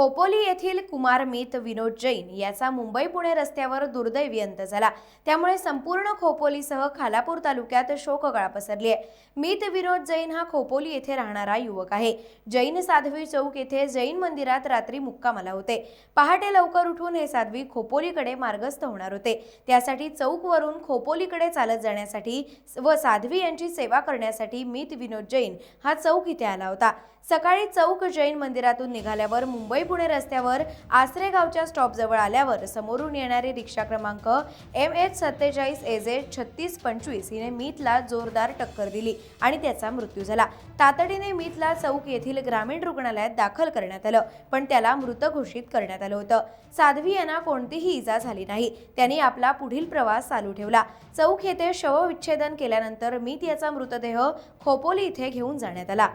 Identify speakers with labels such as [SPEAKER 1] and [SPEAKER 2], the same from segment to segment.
[SPEAKER 1] खोपोली येथील कुमारमीत विनोद जैन याचा मुंबई-पुणे रस्त्यावर दुर्दैवी अंत झाला। त्यामुळे संपूर्ण खोपोलीसह खालापूर तालुक्यात शोककळा पसरली आहे। मीत विनोद जैन हा खोपोली येथे राहणारा युवक आहे। जैन साध्वी चौक येथे जैन मंदिरात रात्री मुक्कामाला होते। पहाटे लवकर उठून हे साध्वी खोपोलीकडे मार्गस्थ होणार होते। त्यासाठी चौकवरून खोपोलीकडे चालत जाण्यासाठी व साध्वी यांची सेवा करण्यासाठी मीत विनोद जैन हा चौक इथे आला होता। सकाळी चौक जैन मंदिरातून निघाल्यावर मुंबई-पुणे रस्त्यावर आसरे गावच्या स्टॉप जवळ आल्यावर समोरून येणारी रिक्षा क्रमांक MH47 AZ 3625 हिने मीतला जोरदार टक्कर दिली आणि त्याचा मृत्यू झाला। तातडीने मीतला चौक येथील ग्रामीण रुग्णालयात दाखल करण्यात आलं, पण त्याला मृत घोषित करण्यात आलं होतं। साध्वी यांना कोणतीही इजा झाली नाही। त्यांनी आपला पुढील प्रवास चालू ठेवला। चौक येथे शवविच्छेदन केल्यानंतर मीत याचा मृतदेह खोपोली इथे घेऊन जाण्यात आला।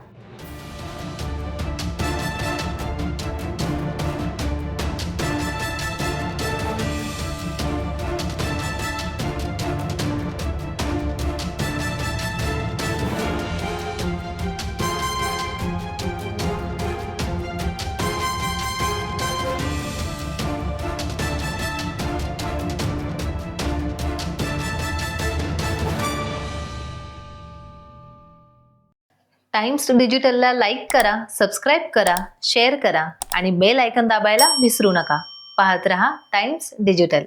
[SPEAKER 2] टाइम्स डिजिटलला लाईक करा, सबस्क्राईब करा, शेअर करा आणि बेल आयकॉन दाबायला विसरू नका। पाहत रहा टाइम्स डिजिटल।